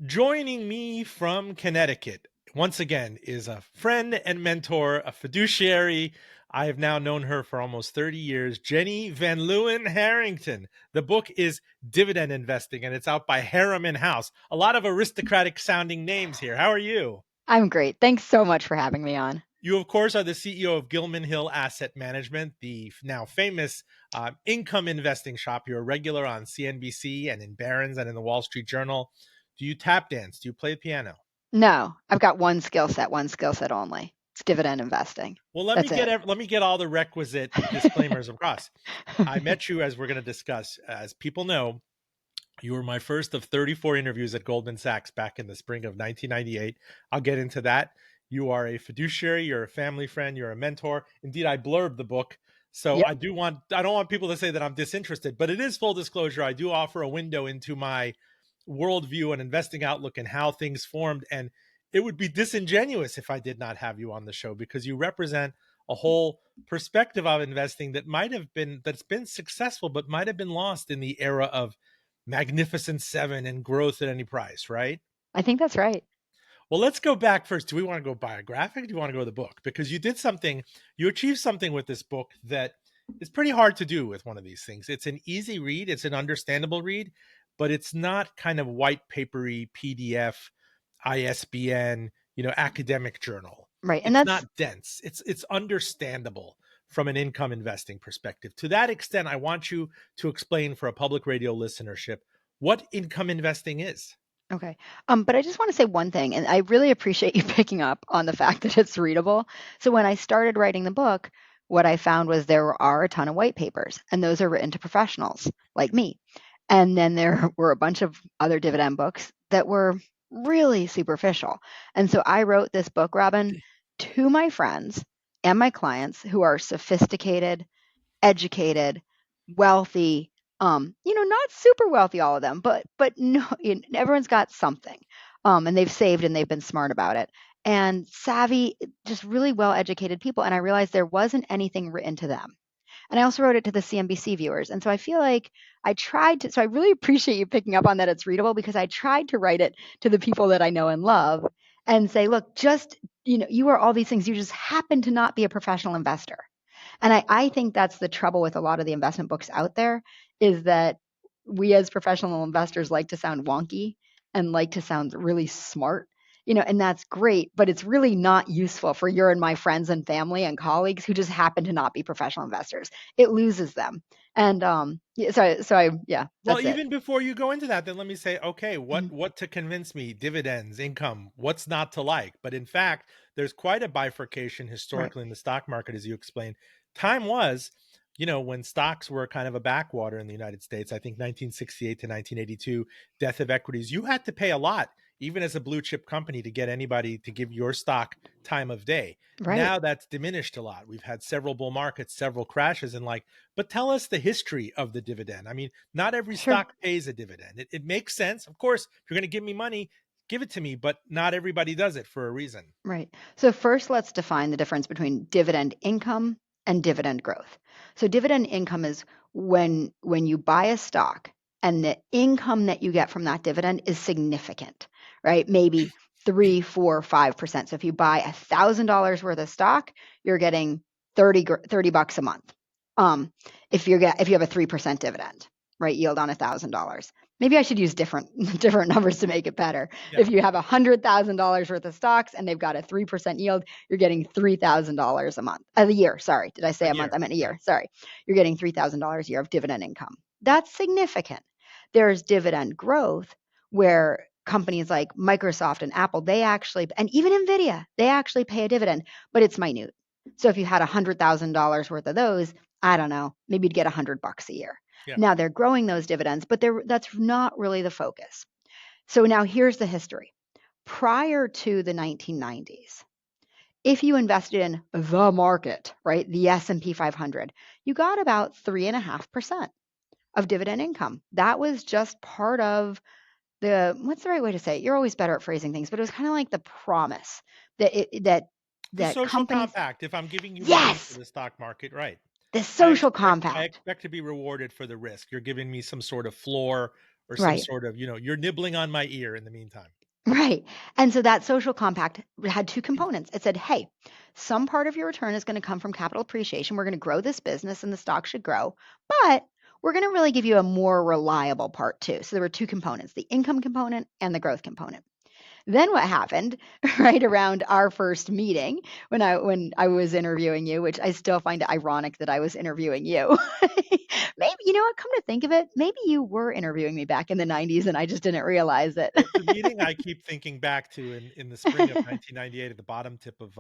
Joining me from Connecticut, once again, is a friend and mentor, a fiduciary. I have now known her for almost 30 years, Jenny Van Leeuwen Harrington. The book is Dividend Investing, and it's out by Harriman House. A lot of aristocratic sounding names here. How are you? I'm great. Thanks so much for having me on. You, of course, are the CEO of Gilman Hill Asset Management, the now famous income investing shop. You're a regular on CNBC and in Barron's and in the Wall Street Journal. Do you tap dance? Do you play piano? No, I've got one skill set only. It's dividend investing. Well, let me That's it. get all the requisite disclaimers across. I met you, as we're going to discuss. As people know, you were my first of 34 interviews at Goldman Sachs back in the spring of 1998. I'll get into that. You are a fiduciary, you're a family friend, you're a mentor. Indeed, I blurbed the book. So Yep. I don't want people to say that I'm disinterested, but it is full disclosure. I do offer a window into my worldview and investing outlook and how things formed. And it would be disingenuous if I did not have you on the show, because you represent a whole perspective of investing that's been successful, but might have been lost in the era of Magnificent Seven and growth at any price, right? I think that's right. Well, let's go back first. Do we want to go biographic? Do you want to go to the book? Because you achieved something with this book that is pretty hard to do with one of these things. It's an easy read, it's an understandable read, but it's not kind of white papery PDF, ISBN, academic journal. Right. And It's that's not dense. It's understandable from an income investing perspective. To that extent, I want you to explain for a public radio listenership what income investing is. okay. But I just want to say one thing, and I really appreciate you picking up on the fact that it's readable. So when I started writing the book, what I found was there are a ton of white papers, and those are written to professionals like me. And then there were a bunch of other dividend books that were really superficial. And so I wrote this book, Robin, to my friends and my clients who are sophisticated, educated, wealthy, not super wealthy, all of them, but no, everyone's got something. And they've saved and they've been smart about it. And savvy, just really well educated people. And I realized there wasn't anything written to them. And I also wrote it to the CNBC viewers. And so I feel like so I really appreciate you picking up on that it's readable, because I tried to write it to the people that I know and love and say, look, you are all these things. You just happen to not be a professional investor. And I think that's the trouble with a lot of the investment books out there, is that we as professional investors like to sound wonky and like to sound really smart, and that's great, but it's really not useful for your and my friends and family and colleagues who just happen to not be professional investors. It loses them. And yeah, Well, that's it. even before you go into that, then let me say, okay, what to convince me? Dividends, income, what's not to like? But in fact, there's quite a bifurcation Right. historically in the stock market, as you explained. Time was, when stocks were kind of a backwater in the United States, I think 1968 to 1982, death of equities, you had to pay a lot, even as a blue chip company, to get anybody to give your stock time of day. Right. Now that's diminished a lot. We've had several bull markets, several crashes, and but tell us the history of the dividend. I mean, not every Sure. stock pays a dividend. It makes sense. Of course, if you're going to give me money, give it to me, but not everybody does it for a reason. Right. So first, let's define the difference between dividend income and dividend growth. So dividend income is when you buy a stock and the income that you get from that dividend is significant, right? Maybe 3, 4, 5%. So if you buy $1,000 worth of stock, you're getting 30 bucks a month. If you have a 3% dividend, right, yield on $1,000. Maybe I should use different numbers to make it better. Yeah. If you have $100,000 worth of stocks and they've got a 3% yield, you're getting $3,000 a month, a year. Sorry, did I say a month? I meant a year. Yeah. Sorry, you're getting $3,000 a year of dividend income. That's significant. There's dividend growth, where companies like Microsoft and Apple, and even Nvidia, they actually pay a dividend, but it's minute. So if you had $100,000 worth of those, I don't know, maybe you'd get $100 a year. Yeah. Now they're growing those dividends, but that's not really the focus. So now here's the history. Prior to the 1990s, if you invested in the market, right, the S&P 500, you got about 3.5% of dividend income. That was just part of what's the right way to say it? You're always better at phrasing things, but it was kind of like the promise The that social companies, compact. If I'm giving you money for yes, the stock market, right? the I social expect I compact, expect to be rewarded for the risk. You're giving me some sort of floor or some right? sort of, you're nibbling on my ear in the meantime. Right. And so that social compact had two components. It said, hey, some part of your return is going to come from capital appreciation. We're going to grow this business and the stock should grow, but we're going to really give you a more reliable part too. So there were two components, the income component and the growth component. Then what happened right around our first meeting when I was interviewing you, which I still find it ironic that I was interviewing you. Maybe you know what, come to think of it, maybe you were interviewing me back in the 90s and I just didn't realize it. The meeting I keep thinking back to in the spring of 1998 at the bottom tip of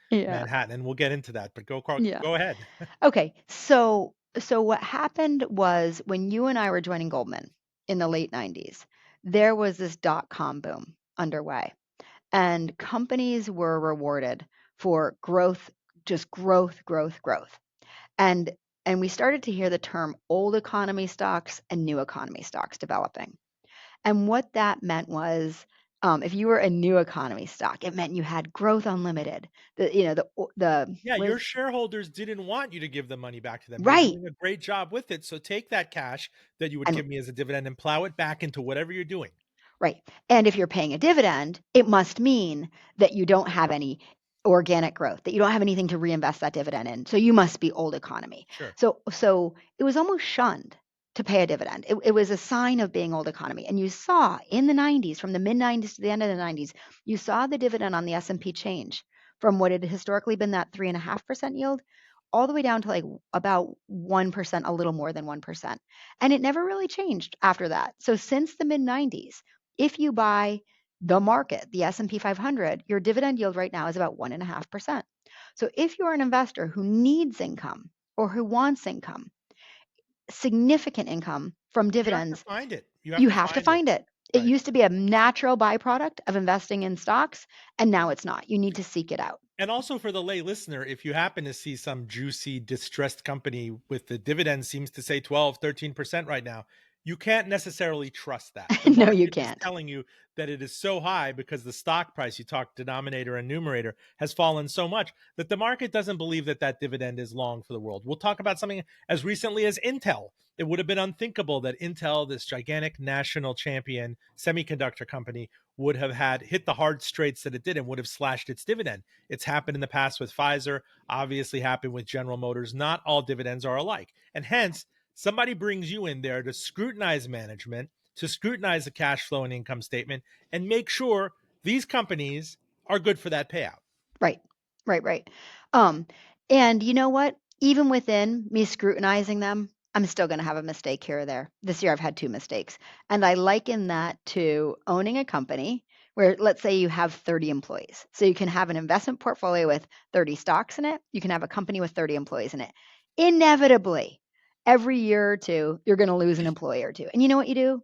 Yeah. Manhattan, and we'll get into that. But Yeah. go ahead. Okay. So what happened was when you and I were joining Goldman in the late 90s, there was this dot-com boom underway. And companies were rewarded for growth, just growth, growth, growth. And and we started to hear the term old economy stocks and new economy stocks developing. And what that meant was, if you were a new economy stock, it meant you had growth unlimited. The Yeah, was your shareholders didn't want you to give the money back to them. You're right. doing a great job with it. So take that cash that you would And give me as a dividend and plow it back into whatever you're doing. right. And if you're paying a dividend, it must mean that you don't have any organic growth, that you don't have anything to reinvest that dividend in. So you must be old economy. Sure. So it was almost shunned to pay a dividend. It was a sign of being old economy. And you saw in the 90s, from the mid 90s to the end of the 90s, you saw the dividend on the S&P change from what had historically been that 3.5% yield all the way down to like about 1%, a little more than 1%. And it never really changed after that. So since the mid 90s, if you buy the market, the S&P 500, your dividend yield right now is about 1.5%. So if you're an investor who needs income or who wants income, significant income from You have to dividends, find it. You have you to have to find it. find it. It Right. used to be a natural byproduct of investing in stocks, and now it's not. You need to seek it out. And also for the lay listener, if you happen to see some juicy distressed company with the dividend seems to say 12, 13% right now, you can't necessarily trust that. The No, you market is can't. telling you that it is so high because the stock price, you talk denominator and numerator, has fallen so much that the market doesn't believe that that dividend is long for the world. We'll talk about something as recently as Intel. It would have been unthinkable that Intel, this gigantic national champion semiconductor company, would have had hit the hard straits that it did and would have slashed its dividend. It's happened in the past with Pfizer, obviously happened with General Motors. Not all dividends are alike. And hence, somebody brings you in there to scrutinize management, to scrutinize the cash flow and income statement, and make sure these companies are good for that payout. Right. Right, right. Um, and you know what? Even within me scrutinizing them, I'm still going to have a mistake here or there. This year I've had two mistakes. And I liken that to owning a company where, let's say, you have 30 employees. So you can have an investment portfolio with 30 stocks in it. You can have a company with 30 employees in it. Inevitably, every year or two, you're going to lose an employee or two. And you know what you do?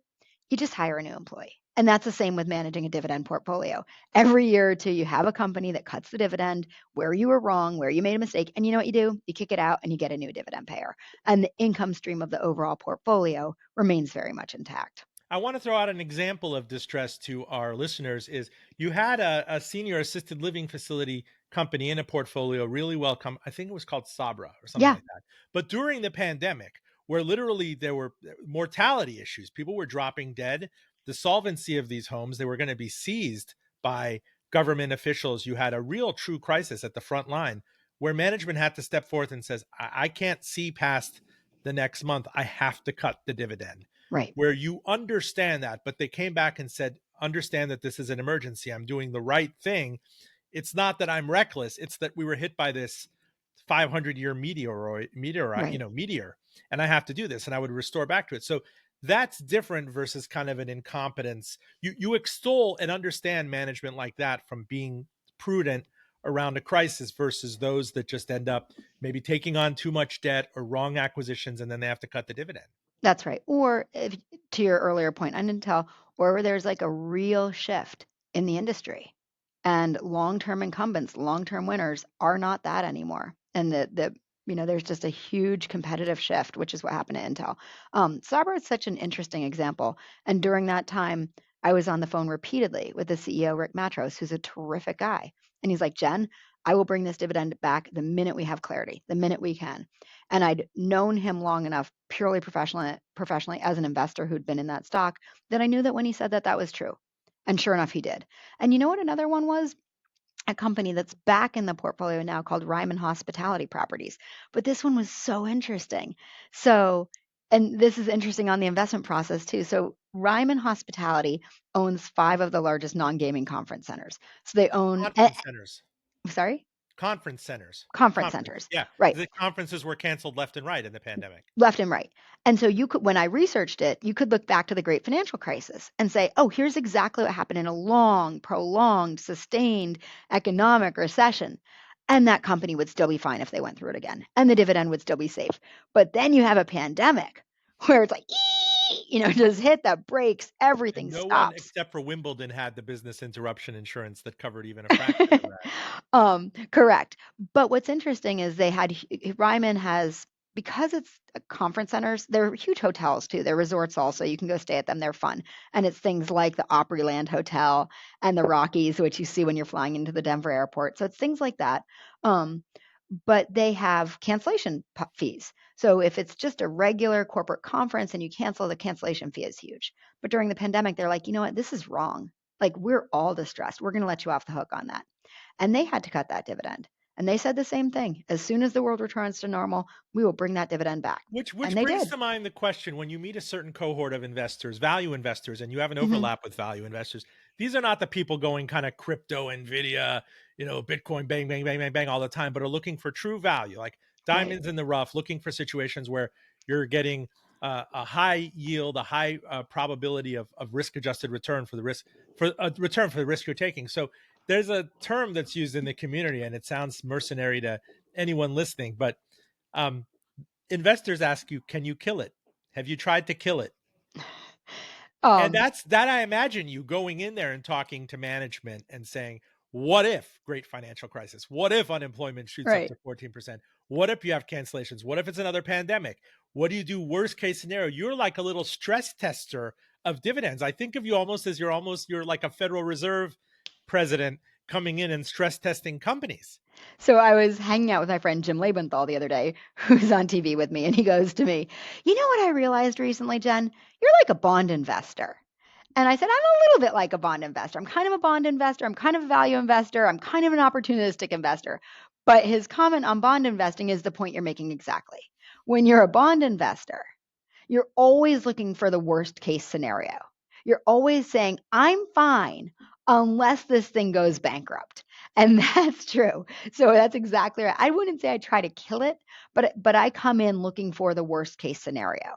You just hire a new employee. And that's the same with managing a dividend portfolio. Every year or two, you have a company that cuts the dividend where you were wrong, where you made a mistake. And you know what you do? You kick it out and you get a new dividend payer. And the income stream of the overall portfolio remains very much intact. I want to throw out an example of distress to our listeners is you had a senior assisted living facility company in a portfolio really well come. I think it was called Sabra or something Yeah, like that. But during the pandemic, where literally there were mortality issues, people were dropping dead, the solvency of these homes, they were going to be seized by government officials. You had a real true crisis at the front line where management had to step forth and says, I can't see past the next month. I have to cut the dividend, right, where you understand that, but they came back and said, understand that this is an emergency. I'm doing the right thing. It's not that I'm reckless. It's that we were hit by this 500-year right. meteor, and I have to do this, and I would restore back to it. So that's different versus kind of an incompetence. You extol and understand management like that from being prudent around a crisis versus those that just end up maybe taking on too much debt or wrong acquisitions, and then they have to cut the dividend. That's right. Or if, to your earlier point on Intel, or where there's like a real shift in the industry and long-term incumbents, long-term winners are not that anymore. And there's just a huge competitive shift, which is what happened at Intel. Sabra is such an interesting example. And during that time, I was on the phone repeatedly with the CEO, Rick Matros, who's a terrific guy. And he's like, Jen, I will bring this dividend back the minute we have clarity, the minute we can. And I'd known him long enough, purely professionally as an investor who'd been in that stock, that I knew that when he said that, that was true. And sure enough, he did. And you know what another one was? A company that's back in the portfolio now called Ryman Hospitality Properties. But this one was so interesting. So, and this is interesting on the investment process too. So, Ryman Hospitality owns 5 of the largest non-gaming conference centers. So they own, Conference centers. sorry, Conference centers. conference Conference. centers, Yeah. right? The conferences were canceled left and right in the pandemic. Left and right. And so you could, when I researched it, you could look back to the great financial crisis and say, oh, here's exactly what happened in a long, prolonged, sustained economic recession. And that company would still be fine if they went through it again. And the dividend would still be safe. But then you have a pandemic where it's like, just hit the brakes, And everything no one stops. except for Wimbledon had the business interruption insurance that covered even a fraction of that. Correct. But what's interesting is Ryman has, because it's conference centers, they're huge hotels too. They're resorts also. You can go stay at them. They're fun. And it's things like the Opryland Hotel and the Rockies, which you see when you're flying into the Denver airport. So it's things like that. Um, but they have cancellation fees. So if it's just a regular corporate conference and you cancel, the cancellation fee is huge. But during the pandemic, they're like, you know what? This is wrong. Like, we're all distressed. We're going to let you off the hook on that. And they had to cut that dividend. And they said the same thing. As soon as the world returns to normal, we will bring that dividend back. Which And they brings did. to mind the question, when you meet a certain cohort of investors, value investors, and you have an Mm-hmm. overlap with value investors, these are not the people going kind of crypto, Nvidia, Bitcoin, bang, bang, bang, bang, bang all the time, but are looking for true value, like Right. diamonds in the rough, looking for situations where you're getting a high yield, a high probability of risk adjusted return for the risk, for a return for the risk you're taking. So there's a term that's used in the community, and it sounds mercenary to anyone listening, but um, investors ask you, can you kill it? Have you tried to kill it? And Um, that's that. I imagine you going in there and talking to management and saying, what if great financial crisis? What if unemployment shoots up right. to 14%? What if you have cancellations? What if it's another pandemic? What do you do worst case scenario? You're like a little stress tester of dividends. I think of you almost as you're like a Federal Reserve president coming in and stress testing companies. So I was hanging out with my friend Jim Lebenthal the other day, who's on TV with me, and he goes to me, you know what I realized recently, Jen? You're like a bond investor. And I said, I'm a little bit like a bond investor. I'm kind of a bond investor. I'm kind of a value investor. I'm kind of an opportunistic investor. But his comment on bond investing is the point you're making exactly. When you're a bond investor, you're always looking for the worst case scenario. You're always saying, I'm fine unless this thing goes bankrupt. And that's true. So that's exactly right. I wouldn't say I try to kill it, but I come in looking for the worst case scenario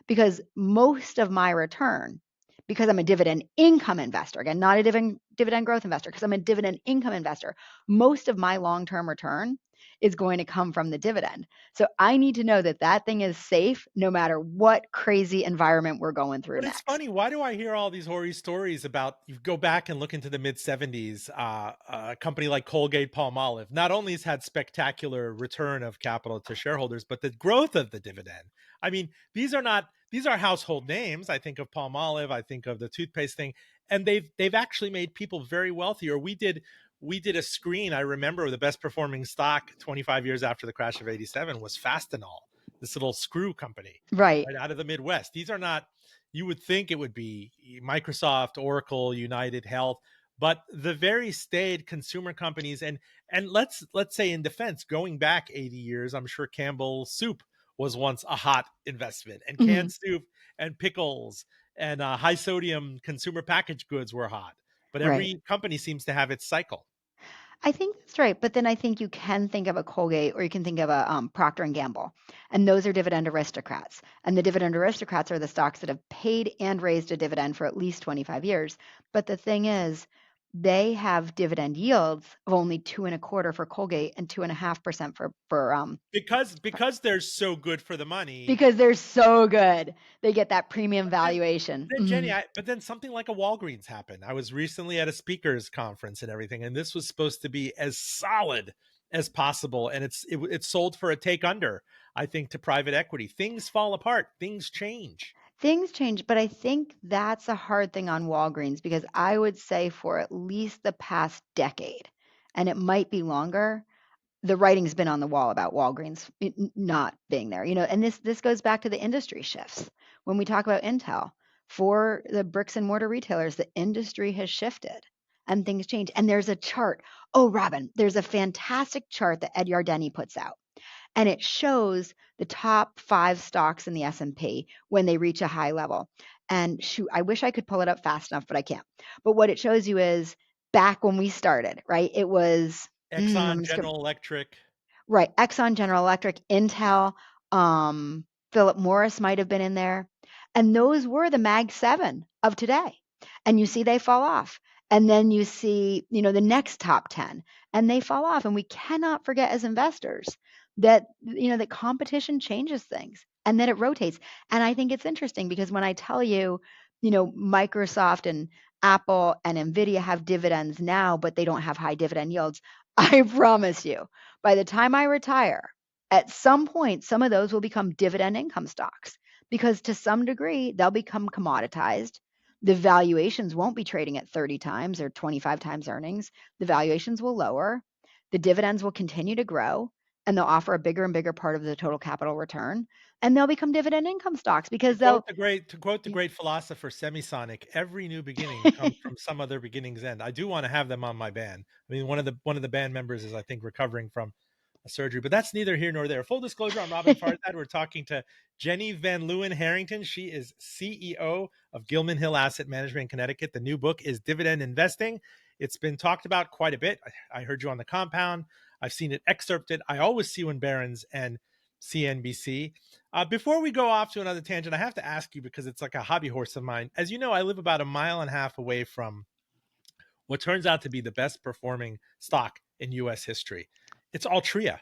because most of my return, because I'm a dividend income investor, again, not a dividend growth investor, because I'm a dividend income investor, most of my long term return is going to come from the dividend. So I need to know that that thing is safe no matter what crazy environment we're going through But it's next. funny. Why do I hear all these horror stories about? You go back and look into the mid '70s. A company like Colgate Palmolive not only has had spectacular return of capital to shareholders, but the growth of the dividend. I mean, these are household names. I think of Palmolive. I think of the toothpaste thing, and they've actually made people very wealthy. Or we did a screen. I remember the best performing stock 25 years after the crash of '87 was Fastenal, this little screw company Right. right out of the Midwest. These are not, you would think it would be Microsoft, Oracle, United Health, but the very staid consumer companies. And let's say in defense, going back 80 years, I'm sure Campbell Soup was once a hot investment, and Mhm. canned soup and pickles and high sodium consumer packaged goods were hot. But Right. every company seems to have its cycle. I think that's right, but then I think you can think of a Colgate or you can think of a Procter and Gamble, and those are dividend aristocrats. And the dividend aristocrats are the stocks that have paid and raised a dividend for at least 25 years. But the thing is, they have dividend yields of only 2.25 for Colgate and 2.5% Because they're so good for the money. because they're so good. They get that premium then, valuation. then Jenny, but then something like a Walgreens happened. I was recently at a speakers conference and everything, and this was supposed to be as solid as possible, and it's sold for a take under, I think, to private equity. Things fall apart, things change. Things change, but I think that's a hard thing on Walgreens because I would say for at least the past decade, and it might be longer, the writing's been on the wall about Walgreens not being there. And this goes back to the industry shifts. When we talk about Intel, for the bricks and mortar retailers. The industry has shifted and things change. And there's a chart. Oh, Robin, there's a fantastic chart that Ed Yardeni puts out, and it shows the top 5 stocks in the S&P when they reach a high level. And shoot, I wish I could pull it up fast enough, but I can't. But what it shows you is back when we started, right? It was Exxon, General Electric. right, Exxon, General Electric, Intel, Philip Morris might have been in there. And those were the Mag 7 of today. And you see they fall off. And then you see, the next top 10 and they fall off. And we cannot forget as investors that, that competition changes things and that it rotates. And I think it's interesting because when I tell you, Microsoft and Apple and Nvidia have dividends now, but they don't have high dividend yields, I promise you, by the time I retire, at some point, some of those will become dividend income stocks because to some degree, they'll become commoditized. The valuations won't be trading at 30 times or 25 times earnings. The valuations will lower. The dividends will continue to grow and they'll offer a bigger and bigger part of the total capital return. And they'll become dividend income stocks because To quote the great philosopher Semisonic, every new beginning comes from some other beginning's end. I do want to have them on my band. I mean, one of the band members is, I think, recovering from a surgery, but that's neither here nor there. Full disclosure, I'm Roben Farzad. We're talking to Jenny Van Leeuwen Harrington. She is CEO of Gilman Hill Asset Management in Connecticut. The new book is Dividend Investing. It's been talked about quite a bit. I heard you on the compound. I've seen it excerpted. I always see you in Barron's and CNBC. Before we go off to another tangent, I have to ask you because it's like a hobby horse of mine. As you know, I live about a mile and a half away from what turns out to be the best performing stock in U.S. history. It's Altria,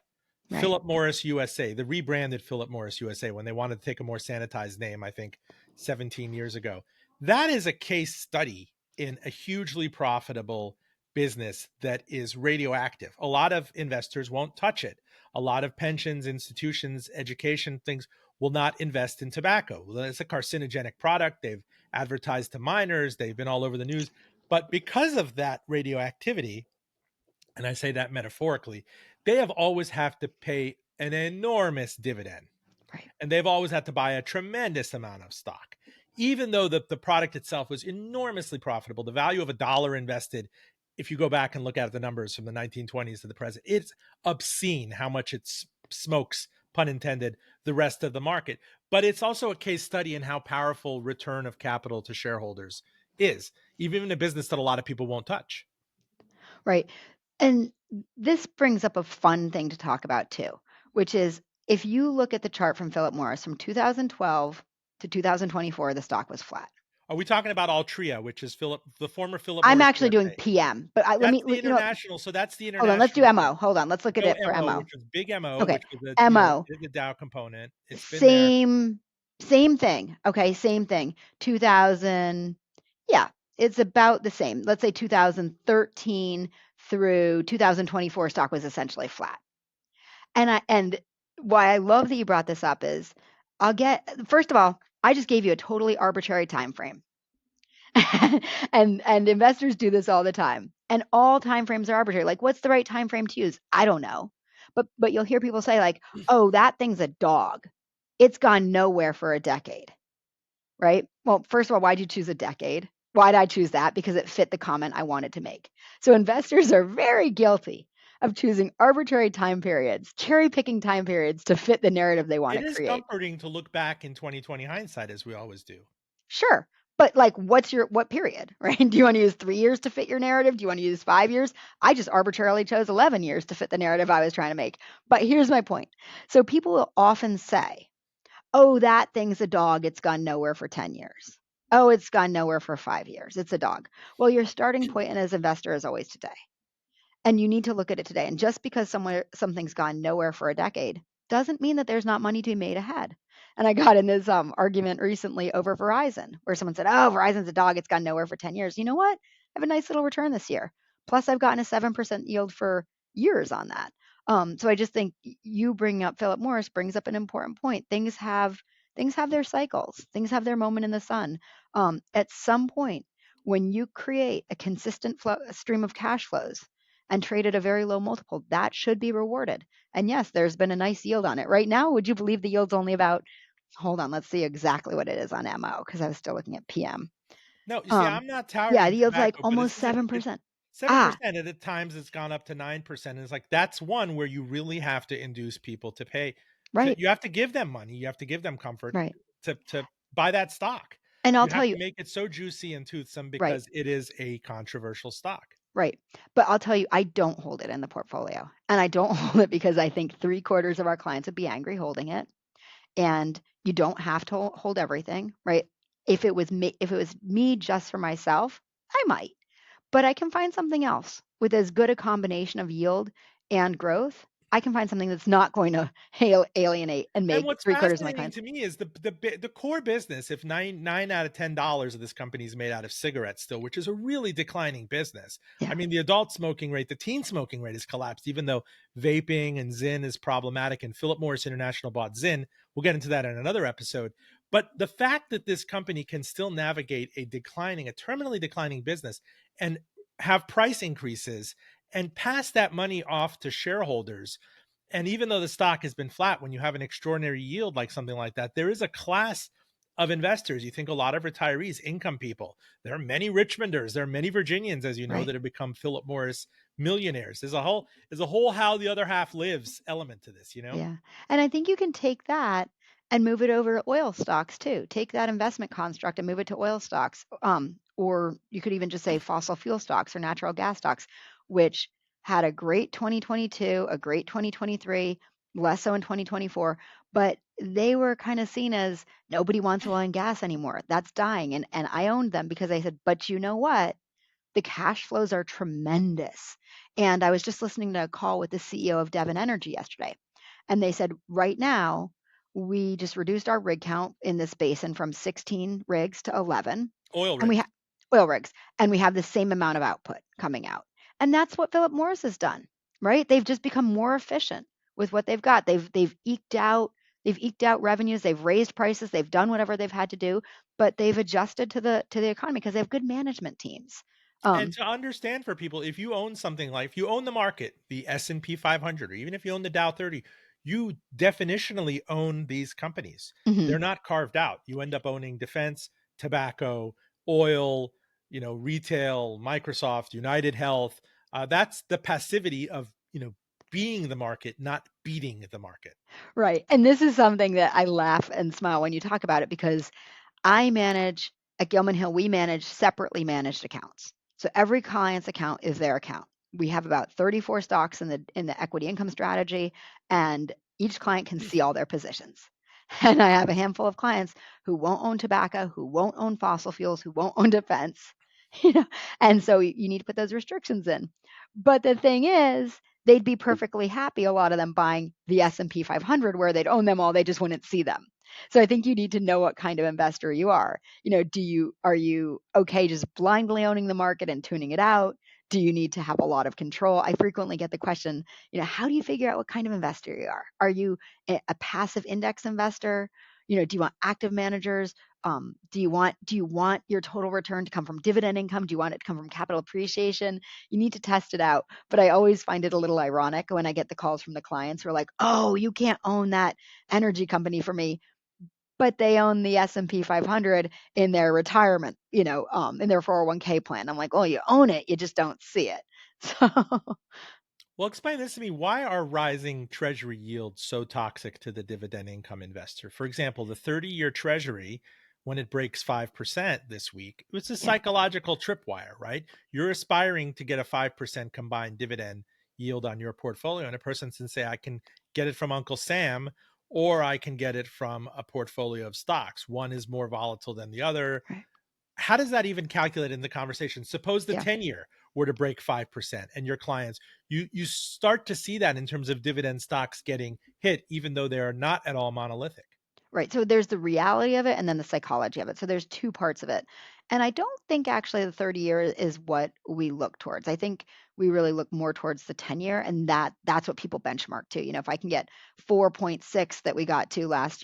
right. Philip Morris USA, the rebranded Philip Morris USA when they wanted to take a more sanitized name, I think 17 years ago. That is a case study in a hugely profitable business that is radioactive. A lot of investors won't touch it. A lot of pensions, institutions, education things will not invest in tobacco. It's a carcinogenic product. They've advertised to minors. They've been all over the news. But because of that radioactivity, and I say that metaphorically, they have always have to pay an enormous dividend. Right. And they've always had to buy a tremendous amount of stock. Even though the product itself was enormously profitable, the value of $1 invested, if you go back and look at the numbers from the 1920s to the present, it's obscene how much it smokes, pun intended, the rest of the market. But it's also a case study in how powerful return of capital to shareholders is, even in a business that a lot of people won't touch. Right. And this brings up a fun thing to talk about too, which is if you look at the chart from Philip Morris from 2012 to 2024, the stock was flat. Are we talking about Altria, which is the former Philip I'm Morris actually USA? doing PM, but let That's me, the international. So that's the international. hold on, let's do MO. Hold on, let's look at Go it for MO, MO. which was big MO, Okay, which was MO. the Dow component. It's been there. Same thing. Okay, same thing. 2000, yeah, it's about the same. Let's say 2013 through 2024 stock was essentially flat. And why I love that you brought this up is first of all, I just gave you a totally arbitrary time frame. and investors do this all the time. And all time frames are arbitrary. Like what's the right time frame to use? I don't know. But you'll hear people say like, "Oh, that thing's a dog. It's gone nowhere for a decade." Right? Well, first of all, why'd you choose a decade? Why'd I choose that? Because it fit the comment I wanted to make. So investors are very guilty of choosing arbitrary time periods, cherry picking time periods to fit the narrative they want It to is create. comforting to look back in 2020 hindsight, as we always do. Sure. But like, what period, right? Do you want to use 3 years to fit your narrative? Do you want to use 5 years? I just arbitrarily chose 11 years to fit the narrative I was trying to make. But here's my point. So people will often say, "Oh, that thing's a dog. It's gone nowhere for 10 years. Oh, it's gone nowhere for 5 years. It's a dog." Well, your starting point as an investor is always today. And you need to look at it today. And just because something's gone nowhere for a decade doesn't mean that there's not money to be made ahead. And I got in this argument recently over Verizon, where someone said, "Oh, Verizon's a dog. It's gone nowhere for 10 years." You know what? I have a nice little return this year. Plus, I've gotten a 7% yield for years on that. So I just think you bringing up Philip Morris brings up an important point. Things have their cycles. Things have their moment in the sun. At some point, when you create a consistent stream of cash flows and trade at a very low multiple, that should be rewarded. And yes, there's been a nice yield on it. Right now, would you believe the yield's only about Hold on, let's see exactly what it is on MO because I was still looking at PM. No, you see, Um, I'm not yeah, touting the yield's like tobacco, but almost this isn't it 7%. Ah, 7%, and at times it's gone up to 9%. And it's like that's one where you really have to induce people to pay to right, you have to give them money, you have to give them comfort right. to buy that stock. And I'll You tell have you, to make it so juicy and toothsome right, because it is a controversial stock. right. But I'll tell you, I don't hold it in the portfolio. And I don't hold it because I think three-quarters of our clients would be angry holding it. And you don't have to hold everything, right? If it was me just for myself, I might. But I can find something else with as good a combination of yield and growth. I can find something that's not going to alienate and And make what's three-quarters of my fascinating clients. to me is the core business. If nine out of $10 of this company is made out of cigarettes still, which is a really declining business. I Yeah, mean, the adult smoking rate, the teen smoking rate has collapsed, even though vaping and Zyn is problematic. And Philip Morris International bought Zyn. We'll get into that in another episode. But the fact that this company can still navigate a terminally declining business and have price increases and pass that money off to shareholders, and even though the stock has been flat, when you have an extraordinary yield like something like that, there is a class of investors. You think a lot of retirees, income people. There are many Richmonders, there are many Virginians, as you know, right. that have become Philip Morris millionaires. There's a whole how the other half lives element to this, you know? Yeah. And I think you can take that and move it over to oil stocks too. Take that investment construct and move it to oil stocks. Or you could even just say fossil fuel stocks or natural gas stocks, which had a great 2022, a great 2023, less so in 2024, but they were kind of seen as nobody wants oil and gas anymore. That's dying. And I owned them because I said, but you know what? The cash flows are tremendous. And I was just listening to a call with the CEO of Devon Energy yesterday. And they said, right now, we just reduced our rig count in this basin from 16 rigs to 11. Oil And we rigs. have oil rigs, and we have the same amount of output coming out. And that's what Philip Morris has done, right? They've just become more efficient with what they've got. They've eked out revenues, they've raised prices, they've done whatever they've had to do, but they've adjusted to the economy because they have good management teams. And Um, to understand for people, if you own something like, if you own the market, the S&P 500, or even if you own the Dow 30, you definitionally own these companies. mhm. They're not carved out. You end up owning defense, tobacco, oil, retail, Microsoft, United Health. That's the passivity of, being the market, not beating the market. Right. And this is something that I laugh and smile when you talk about it because I manage at Gilman Hill, we manage separately managed accounts. So every client's account is their account. We have about 34 stocks in the equity income strategy, and each client can see all their positions. And I have a handful of clients who won't own tobacco, who won't own fossil fuels, who won't own defense, you know. And so you need to put those restrictions in. But the thing is, they'd be perfectly happy, a lot of them buying the S&P 500 where they'd own them all, they just wouldn't see them. So I think you need to know what kind of investor you are. Are you okay just blindly owning the market and tuning it out? Do you need to have a lot of control? I frequently get the question, how do you figure out what kind of investor you are? Are you a passive index investor? Do you want active managers? Do you want your total return to come from dividend income? Do you want it to come from capital appreciation? You need to test it out. But I always find it a little ironic when I get the calls from the clients who are like, "Oh, you can't own that energy company for me," but they own the S&P 500 in their retirement, in their 401k plan. I'm like, "Oh, you own it, you just don't see it." So, Well, explain this to me. Why are rising treasury yields so toxic to the dividend income investor? For example, the 30-year treasury, when it breaks 5% this week, it's a yeah, psychological tripwire, right? You're aspiring to get a 5% combined dividend yield on your portfolio. And a person can say, I can get it from Uncle Sam, or I can get it from a portfolio of stocks. One is more volatile than the other. right. How does that even calculate in the conversation? Suppose the Yeah. 10-year were to break 5% and your clients, you start to see that in terms of dividend stocks getting hit, even though they are not at all monolithic. Right. So there's the reality of it and then the psychology of it. So there's two parts of it. And I don't think actually the 30 year is what we look towards. I think we really look more towards the 10-year, and that's what people benchmark to. If I can get 4.6 that we got to last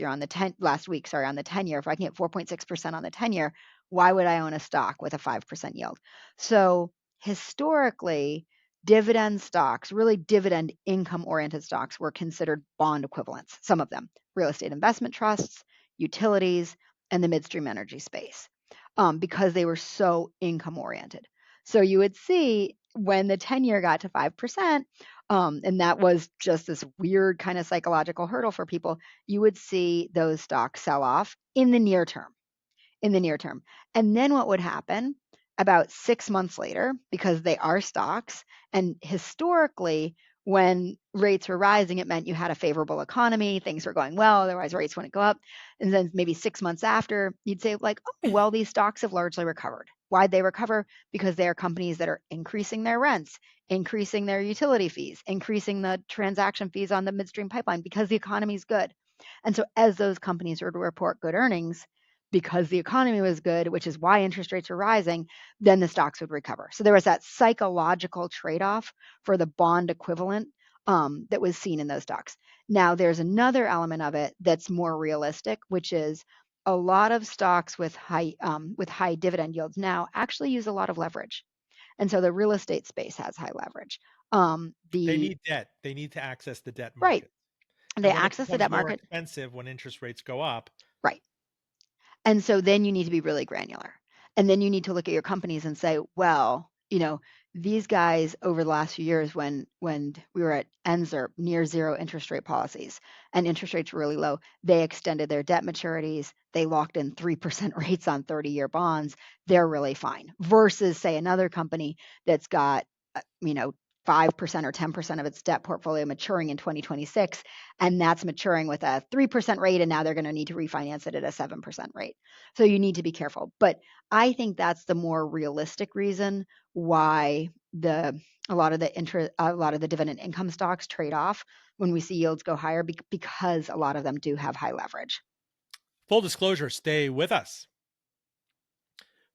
week, sorry, on the 10-year, if I can get 4.6% on the 10-year, why would I own a stock with a 5% yield? So historically, dividend stocks, really dividend income oriented stocks, were considered bond equivalents, some of them real estate investment trusts, utilities, and the midstream energy space, because they were so income oriented. So you would see when the 10-year got to 5%, and that was just this weird kind of psychological hurdle for people, you would see those stocks sell off in the near term. And then what would happen about 6 months later, because they are stocks, and historically, when rates were rising, it meant you had a favorable economy, things were going well, otherwise rates wouldn't go up. And then maybe 6 months after, you'd say, like, oh, well, these stocks have largely recovered. Why'd they recover? Because they are companies that are increasing their rents, increasing their utility fees, increasing the transaction fees on the midstream pipeline because the economy is good. And so as those companies would report good earnings, because the economy was good, which is why interest rates were rising, then the stocks would recover. So there was that psychological trade-off for the bond equivalent, that was seen in those stocks. Now, there's another element of it that's more realistic, which is a lot of stocks with high dividend yields now actually use a lot of leverage, and so the real estate space has high leverage. They The need debt. They need to access the debt Right, market. they And when it access the becomes debt more market. expensive, when interest rates go up, Right. And so then you need to be really granular. And then you need to look at your companies and say, well, these guys over the last few years, when we were at NZERP, near zero interest rate policies, and interest rates were really low, they extended their debt maturities. They locked in 3% rates on 30-year bonds. They're really fine. Versus, say, another company that's got, 5% or 10% of its debt portfolio maturing in 2026, and that's maturing with a 3% rate, and now they're going to need to refinance it at a 7% rate. So you need to be careful. But I think that's the more realistic reason why a lot of the dividend income stocks trade off when we see yields go higher, because a lot of them do have high leverage. full disclosure, stay with us.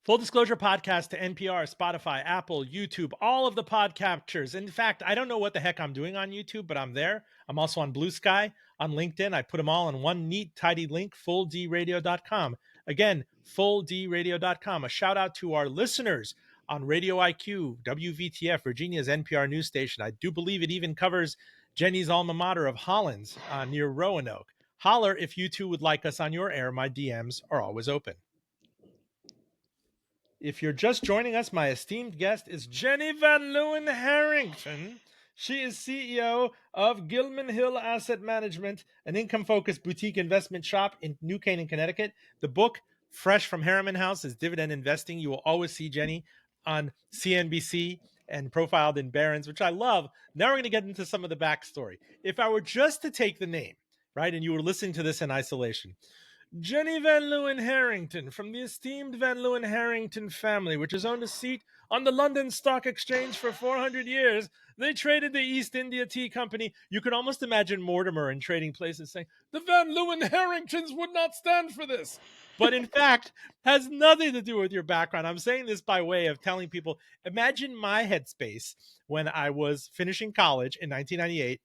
Full Disclosure podcast to NPR, Spotify, Apple, YouTube, all of the podcatchers. In fact, I don't know what the heck I'm doing on YouTube, but I'm there. I'm also on Blue Sky, on LinkedIn. I put them all in one neat, tidy link, fulldradio.com. Again, fulldradio.com. A shout out to our listeners on Radio IQ, WVTF, Virginia's NPR news station. I do believe it even covers Jenny's alma mater of Hollins, near Roanoke. Holler if you too would like us on your air. My DMs are always open. If you're just joining us, my esteemed guest is Jenny Van Leeuwen Harrington. She is CEO of Gilman Hill Asset Management, an income-focused boutique investment shop in New Canaan, Connecticut. The book, fresh from Harriman House, is Dividend Investing. You will always see Jenny on CNBC and profiled in Barron's, which I love. Now we're going to get into some of the backstory. If I were just to take the name, right, and you were listening to this in isolation, Jenny Van Leeuwen Harrington, from the esteemed Van Leeuwen Harrington family, which has owned a seat on the London Stock Exchange for 400 years. They traded the East India Tea Company. You could almost imagine Mortimer in Trading Places saying, the Van Leeuwen Harringtons would not stand for this. But in fact, has nothing to do with your background. I'm saying this by way of telling people, imagine my headspace when I was finishing college in 1998.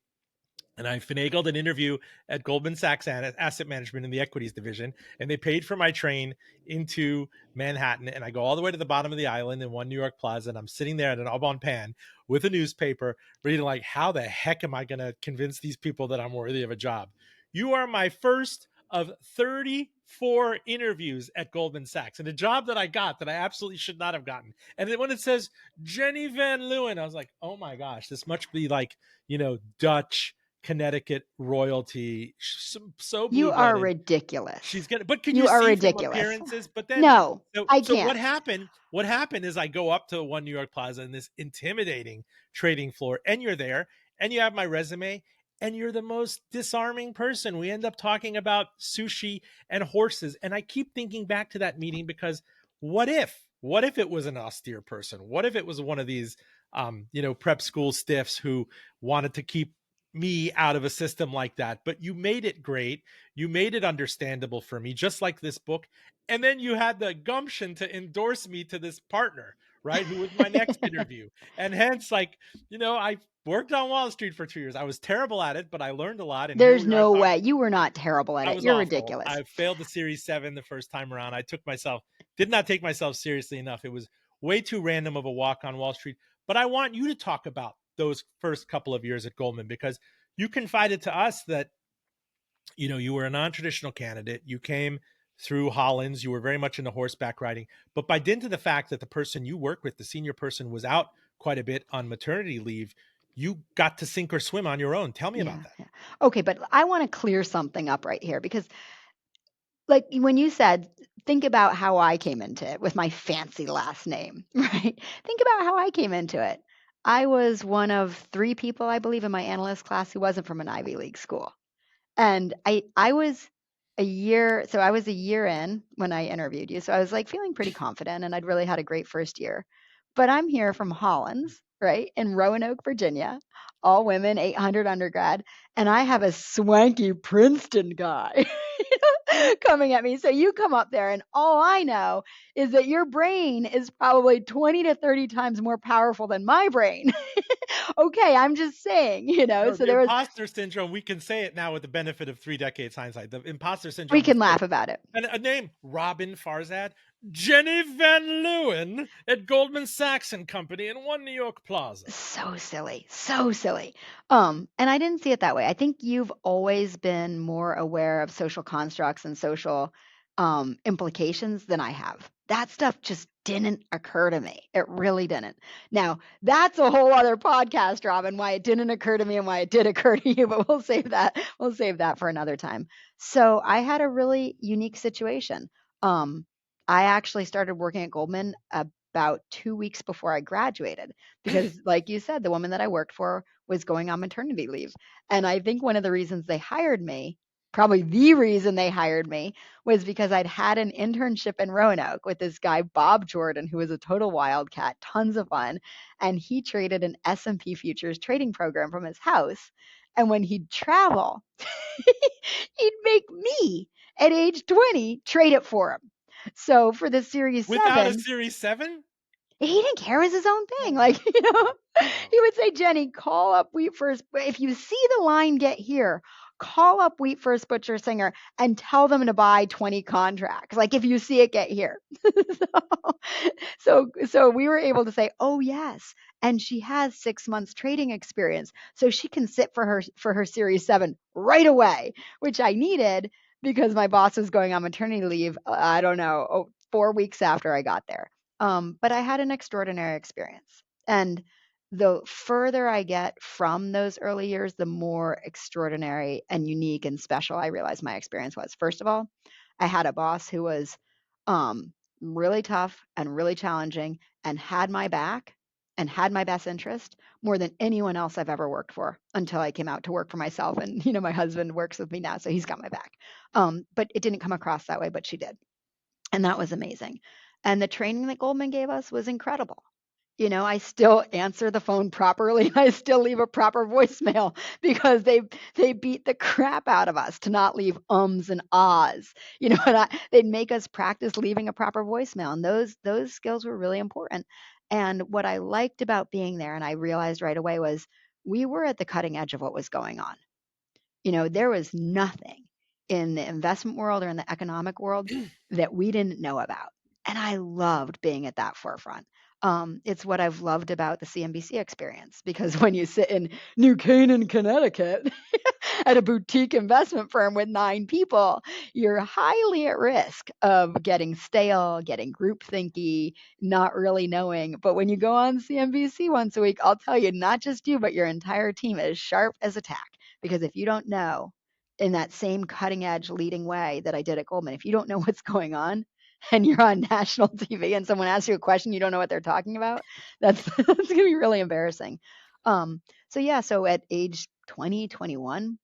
And I finagled an interview at Goldman Sachs Asset Management in the equities division, and they paid for my train into Manhattan. And I go all the way to the bottom of the island in One New York Plaza, and I'm sitting there at an Aubon Pan with a newspaper, reading like, how the heck am I going to convince these people that I'm worthy of a job? You are my first of 34 interviews at Goldman Sachs, and a job that I got that I absolutely should not have gotten. And then when it says Jenny Van Leeuwen, I was like, oh my gosh, this must be like, Dutch Connecticut royalty, so You are blue-blooded. ridiculous. She's gonna, but can you You are see from ridiculous. appearances? But then, No, I so can't. what happened is I go up to One New York Plaza in this intimidating trading floor, and you're there, and you have my resume, and you're the most disarming person. We end up talking about sushi and horses, and I keep thinking back to that meeting, because what if it was an austere person? What if it was one of these prep school stiffs who wanted to keep me out of a system like that? But you made it great. You made it understandable for me, just like this book. And then you had the gumption to endorse me to this partner, right? Who was my next interview. And hence, I worked on Wall Street for 2 years. I was terrible at it, but I learned a lot. And here There's we are no talking. way. You were not terrible at I it. was You're awful. ridiculous. I failed the Series 7 the first time around. Did not take myself seriously enough. It was way too random of a walk on Wall Street. But I want you to talk about those first couple of years at Goldman, because you confided to us that you were a non-traditional candidate. You came through Hollins. You were very much into horseback riding. But by dint of the fact that the person you work with, the senior person, was out quite a bit on maternity leave, you got to sink or swim on your own. Tell me about Yeah, that. yeah. Okay, but I want to clear something up right here because, like, when you said, think about how I came into it with my fancy last name, right? Think about how I came into it. I was one of three people, I believe, in my analyst class who wasn't from an Ivy League school. And I was I was a year in when I interviewed you. So I was like feeling pretty confident and I'd really had a great first year. But I'm here from Hollins, right? In Roanoke, Virginia, all women, 800 undergrad, and I have a swanky Princeton guy coming at me. So you come up there and all I know is that your brain is probably 20 to 30 times more powerful than my brain. Okay, I'm just saying, so The there was imposter syndrome, we can say it now with the benefit of 3 decades hindsight. The imposter we syndrome can was laugh fake. about it. And a name, Roben Farzad, Jenny Van Leeuwen at Goldman Sachs and Company in One New York Plaza. So silly, so silly. And I didn't see it that way. I think you've always been more aware of social constructs and social implications than I have. That stuff just didn't occur to me. It really didn't. Now, that's a whole other podcast, Robin, why it didn't occur to me and why it did occur to you, but we'll save that. We'll save that for another time. So I had a really unique situation. I actually started working at Goldman about 2 weeks before I graduated because, like you said, the woman that I worked for was going on maternity leave. And I think one of the reasons they hired me, probably the reason they hired me, was because I'd had an internship in Roanoke with this guy Bob Jordan, who was a total wildcat, tons of fun, and he traded an S&P futures trading program from his house. And when he'd travel, he'd make me at age 20 trade it for him. So for the Series Without a 7, Series 7? he didn't care. It was his own Oh thing. my Like, God. he would say, Jenny, call up Wheat First. If you see the line get here, call up Wheat First Butcher Singer and tell them to buy 20 contracts. Like, if you see it get here. So we were able to say, oh, yes. And she has 6 months trading experience. So she can sit for her Series 7 right away, which I needed because my boss was going on maternity leave. I don't know, 4 weeks after I got there. But I had an extraordinary experience. And the further I get from those early years, the more extraordinary and unique and special I realized my experience was. First of all, I had a boss who was really tough and really challenging and had my back and had my best interest more than anyone else I've ever worked for until I came out to work for myself. And, my husband works with me now, so he's got my back. But it didn't come across that way, but she did. And that was amazing. And the training that Goldman gave us was incredible. I still answer the phone properly. I still leave a proper voicemail because they beat the crap out of us to not leave ums and ahs. And they'd make us practice leaving a proper voicemail, and those skills were really important. And what I liked about being there, and I realized right away, was we were at the cutting edge of what was going on. There was nothing in the investment world or in the economic world that we didn't know about. And I loved being at that forefront. It's what I've loved about the CNBC experience because when you sit in New Canaan, Connecticut, at a boutique investment firm with 9 people, you're highly at risk of getting stale, getting groupthinky, not really knowing. But when you go on CNBC once a week, I'll tell you, not just you, but your entire team is sharp as a tack. Because if you don't know, in that same cutting edge leading way that I did at Goldman, if you don't know what's going on and you're on national TV and someone asks you a question, you don't know what they're talking about, that's going to be really embarrassing. So at age 20, 21,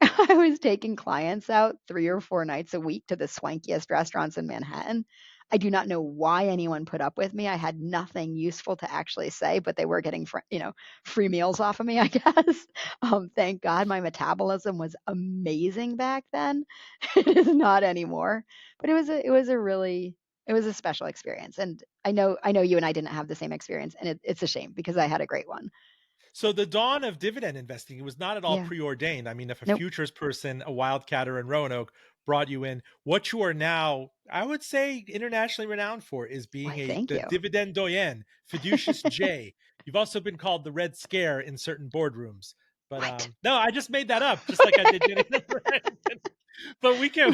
I was taking clients out 3 or 4 nights a week to the swankiest restaurants in Manhattan. I do not know why anyone put up with me. I had nothing useful to actually say, but they were getting free meals off of me, I guess. Thank God my metabolism was amazing back then. It is not anymore. But it was a special experience. And I know you and I didn't have the same experience, and it's a shame because I had a great one. So the dawn of dividend investing, it was not at all Yeah. preordained. I mean, if a Nope. futures person, a wildcatter in Roanoke brought you in, what you are now, I would say, internationally renowned for is being Why, thank the you. dividend doyen, fiducious J. You've also been called the Red Scare in certain boardrooms. But What? no, I just made that up, just like I did Jenny. but we can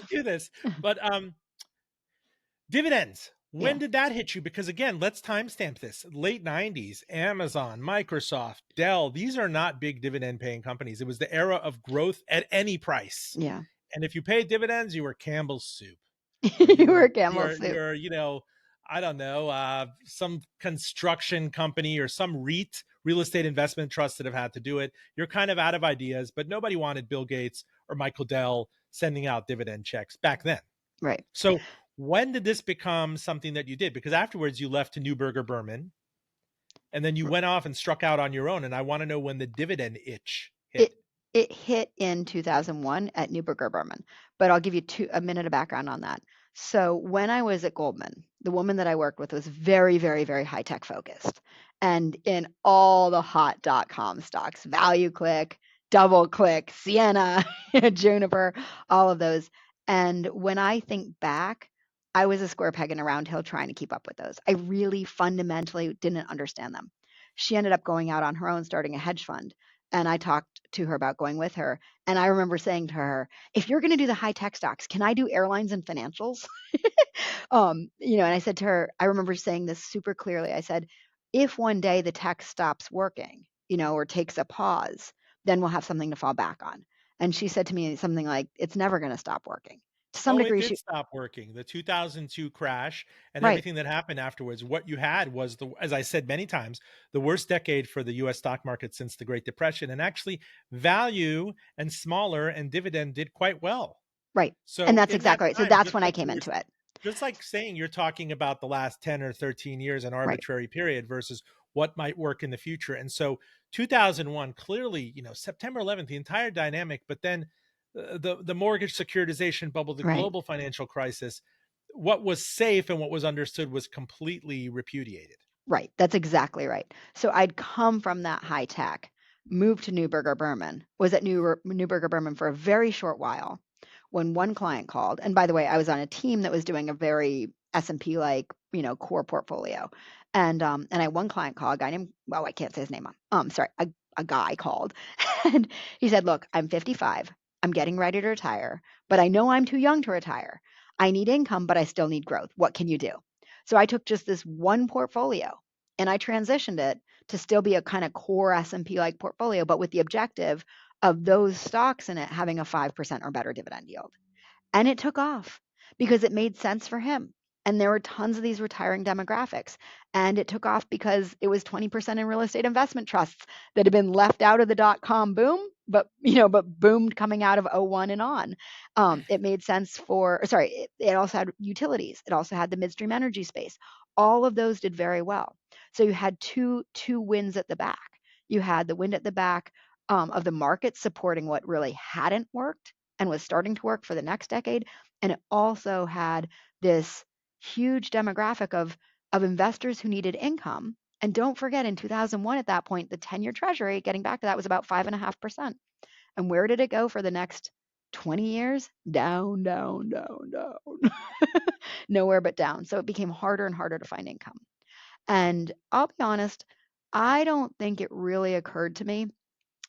do this. But dividends. Yeah. When did that hit you? Because again, let's timestamp this. Late 90s, Amazon, Microsoft, Dell, these are not big dividend paying companies. It was the era of growth at any price. Yeah. And if you paid dividends, you were Campbell's soup. Or You were Campbell soup. you're, I don't know, some construction company or some REIT, real estate investment trust that have had to do it. You're kind of out of ideas, but nobody wanted Bill Gates or Michael Dell sending out dividend checks back then. Right. So when did this become something that you did? Because afterwards you left to Neuberger Berman and then you went off and struck out on your own. And I want to know when the dividend itch hit. It it hit in 2001 at Neuberger Berman, but I'll give you a minute of background on that. So when I was at Goldman, the woman that I worked with was very, very, very high tech focused, and in all the hot .com stocks, ValueClick, DoubleClick, Sienna, Juniper, all of those. And when I think back, I was a square peg in a round hole trying to keep up with those. I really fundamentally didn't understand them. She ended up going out on her own, starting a hedge fund, and I talked to her about going with her. And I remember saying to her, if you're going to do the high tech stocks, can I do airlines and financials? And I said to her, I remember saying this super clearly. I said, if one day the tech stops working, or takes a pause, then we'll have something to fall back on. And she said to me something like, it's never going to stop working. To some Oh, it degree, did stop working. The 2002 crash and right, everything that happened afterwards. What you had was as I said many times, the worst decade for the US stock market since the Great Depression. And actually value and smaller and dividend did quite well. right. And So that's in that exactly right. So time, that's when I came into it. just like saying you're talking about the last 10 or 13 years, an Right, arbitrary period versus what might work in the future. And so 2001, clearly, September 11th, the entire dynamic, but then the mortgage securitization bubble, the right. global financial crisis, what was safe and what was understood was completely repudiated. Right. That's exactly right. So I'd come from that high tech, moved to Neuberger Berman, was at Neuberger Berman for a very short while when one client called. And by the way, I was on a team that was doing a very S&P like, core portfolio. And I had one client call, a guy named, well, I can't say his name. Sorry, a guy called and he said, look, I'm 55. I'm getting ready to retire, but I know I'm too young to retire. I need income, but I still need growth. What can you do? So I took just this one portfolio and I transitioned it to still be a kind of core S&P like portfolio, but with the objective of those stocks in it having a 5% or better dividend yield. And it took off because it made sense for him. And there were tons of these retiring demographics. And it took off because it was 20% in real estate investment trusts that had been left out of the .com boom, but boomed coming out of '01 and on. It made sense it also had utilities. It also had the midstream energy space. All of those did very well. So you had two winds at the back. You had the wind at the back of the market supporting what really hadn't worked and was starting to work for the next decade. And it also had this huge demographic of investors who needed income. And don't forget, in 2001, at that point, the 10-year treasury, getting back to that, was about 5.5%. And where did it go for the next 20 years? Down, down, down, down. Nowhere but down. So it became harder and harder to find income. And I'll be honest, I don't think it really occurred to me,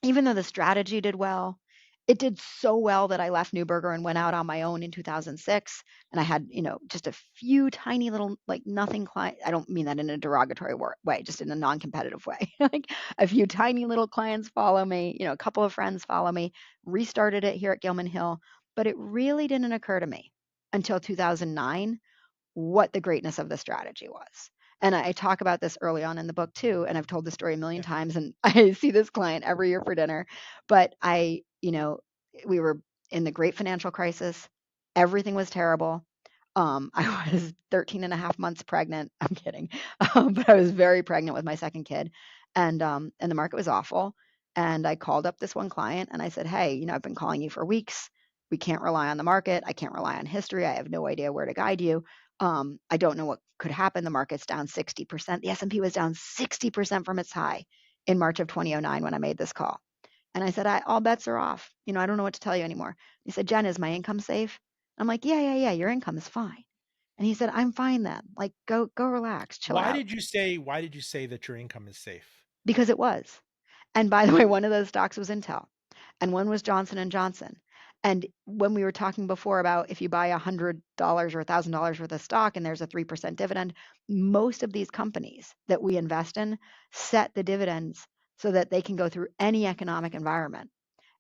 even though the strategy did well, it did so well that I left Neuberger and went out on my own in 2006. And I had, just a few tiny little, like nothing client. I don't mean that in a derogatory way, just in a non-competitive way. Like a few tiny little clients follow me, a couple of friends follow me, restarted it here at Gilman Hill. But it really didn't occur to me until 2009 what the greatness of the strategy was. And I talk about this early on in the book too, and I've told the story a million Yeah. times, and I see this client every year for dinner. But we were in the great financial crisis. Everything was terrible. I was 13 and a half months pregnant. I'm kidding. But I was very pregnant with my second kid. And the market was awful. And I called up this one client and I said, hey, I've been calling you for weeks. We can't rely on the market. I can't rely on history. I have no idea where to guide you. I don't know what could happen. The market's down 60%. The S&P was down 60% from its high in March of 2009 when I made this call. And I said, all bets are off. I don't know what to tell you anymore. He said, Jen, is my income safe? I'm like, yeah, your income is fine. And he said, I'm fine then. Like, go relax, chill Why out. did you say that your income is safe? Because it was. And by the way, one of those stocks was Intel and one was Johnson and Johnson. And when we were talking before about if you buy $100 or $1,000 worth of stock and there's a 3% dividend, most of these companies that we invest in set the dividends so that they can go through any economic environment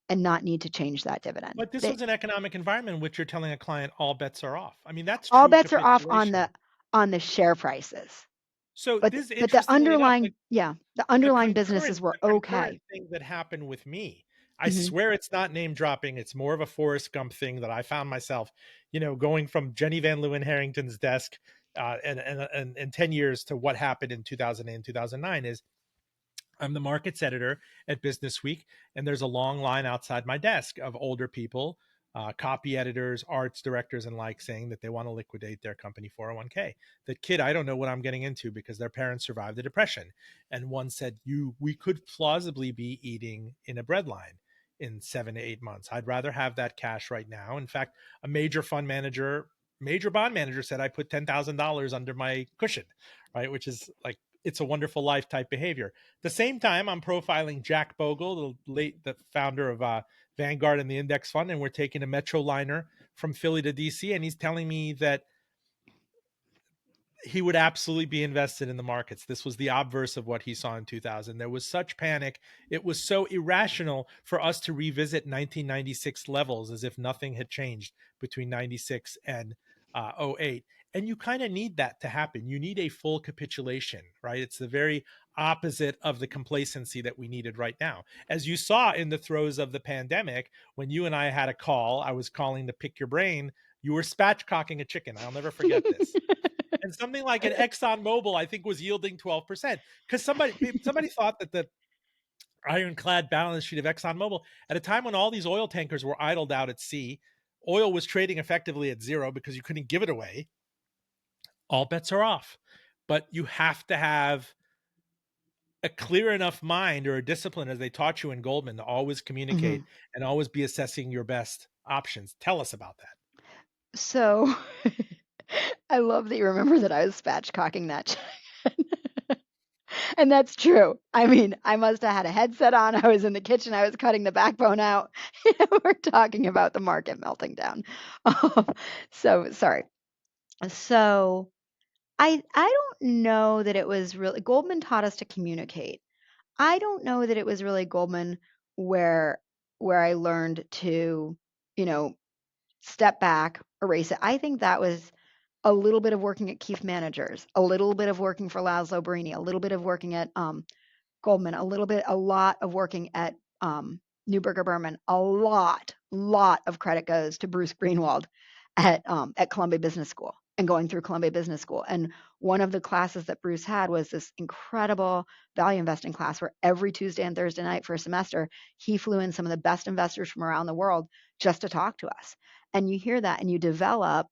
and not need to change that dividend. But this was an economic environment in which you're telling a client all bets are off. I mean, that's All true bets are off capitulation. on the share prices. So But this, but the interestingly enough, underlying, yeah, the a underlying concurrent businesses were a concurrent okay. thing that happened with me. I Mhm. swear it's not name dropping. It's more of a Forrest Gump thing that I found myself, going from Jenny Van Leeuwen Harrington's desk and 10 years to what happened in 2008 and 2009 is I'm the markets editor at Business Week, and there's a long line outside my desk of older people, copy editors, arts directors, and like saying that they want to liquidate their company 401k. That kid, I don't know what I'm getting into because their parents survived the depression. And one said, we could plausibly be eating in a bread line in 7 to 8 months. I'd rather have that cash right now. In fact, a major bond manager said I put $10,000 under my cushion, right? Which is like, it's a wonderful life type behavior. The same time, I'm profiling Jack Bogle, the founder of Vanguard and the index fund, and we're taking a metro liner from Philly to DC, and he's telling me that he would absolutely be invested in the markets. This was the obverse of what he saw in 2000. There was such panic. It was so irrational for us to revisit 1996 levels as if nothing had changed between 96 and '08. And you kind of need that to happen. You need a full capitulation, right? It's the very opposite of the complacency that we needed right now. As you saw in the throes of the pandemic, when you and I had a call, I was calling to pick your brain. You were spatchcocking a chicken. I'll never forget this. And something like an Exxon Mobil, I think, was yielding 12% because somebody thought that the ironclad balance sheet of Exxon Mobil at a time when all these oil tankers were idled out at sea, oil was trading effectively at zero because you couldn't give it away. All bets are off, but you have to have a clear enough mind or a discipline, as they taught you in Goldman, to always communicate Mhm. and always be assessing your best options. Tell us about that. So I love that you remember that I was spatchcocking that. And that's true. I mean, I must have had a headset on. I was in the kitchen. I was cutting the backbone out. We're talking about the market melting down. Um, so sorry. So I don't know that it was really Goldman taught us to communicate. I don't know that it was really Goldman where I learned to, you know, step back, erase it. I think that was a little bit of working at Keefe Managers, a little bit of working for Laszlo Barini, a little bit of working at Goldman, a lot of working at Neuberger Berman, lot of credit goes to Bruce Greenwald at Columbia Business School and going through Columbia Business School. And one of the classes that Bruce had was this incredible value investing class where every Tuesday and Thursday night for a semester, he flew in some of the best investors from around the world just to talk to us. And you hear that and you develop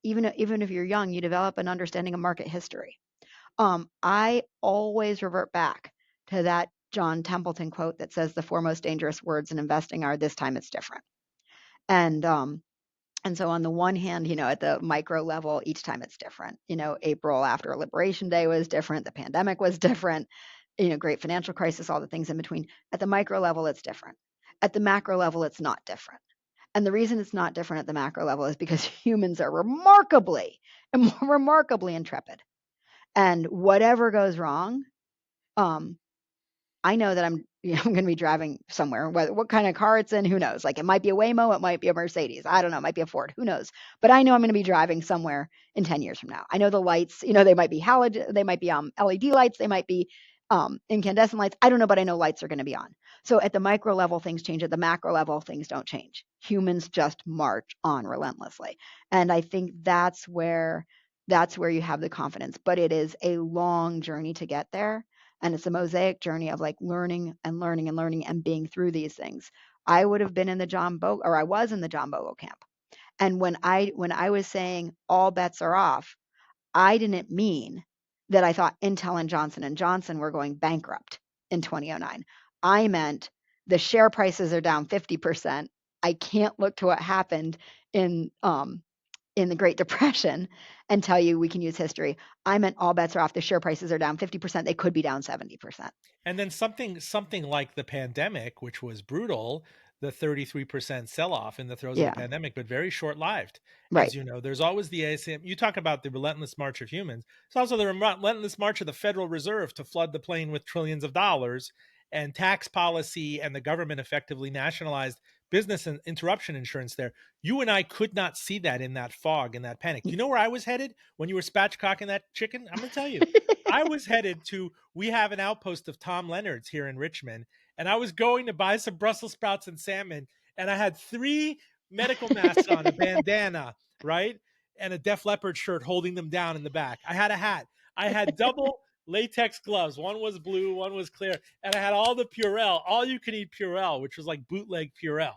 even if you're young, you develop an understanding of market history. I always revert back to that John Templeton quote that says the four most dangerous words in investing are this time it's different. And so on the one hand, at the micro level, each time it's different. April after Liberation Day was different, the pandemic was different, great financial crisis, all the things in between. At the micro level, it's different. At the macro level, it's not different. And the reason it's not different at the macro level is because humans are remarkably intrepid. And whatever goes wrong, um, I know that I'm going to be driving somewhere. What kind of car it's in, who knows? Like it might be a Waymo, it might be a Mercedes. I don't know, it might be a Ford, who knows? But I know I'm going to be driving somewhere in 10 years from now. I know the lights, they might be they might be LED lights, they might be incandescent lights. I don't know, but I know lights are going to be on. So at the micro level, things change. At the macro level, things don't change. Humans just march on relentlessly, and I think that's where you have the confidence. But it is a long journey to get there, and it's a mosaic journey of like learning and learning and learning and being through these things. I would have been in the John Bogle, or I was in the John Bogle camp. And when I was saying all bets are off, I didn't mean that I thought Intel and Johnson were going bankrupt in 2009. I meant the share prices are down 50%. I can't look to what happened in the Great Depression and tell you we can use history. I meant all bets are off. The share prices are down 50%. They could be down 70%. And then something like the pandemic, which was brutal, the 33% sell-off in the throes of the Yeah. pandemic, but very short-lived. Right. As you know, there's always the ASM. You talk about the relentless march of humans. It's also the relentless march of the Federal Reserve to flood the plane with trillions of dollars, and tax policy, and the government effectively nationalized business and interruption insurance there. You and I could not see that in that fog, in that panic. Do you know where I was headed when you were spatchcocking that chicken? I'm going to tell you. I was headed to, we have an outpost of Tom Leonard's here in Richmond, and I was going to buy some Brussels sprouts and salmon, and I had 3 medical masks on, a bandana, right? And a Def Leppard shirt holding them down in the back. I had a hat. I had double latex gloves. One was blue, one was clear. And I had all the Purell, all you can eat Purell, which was like bootleg Purell.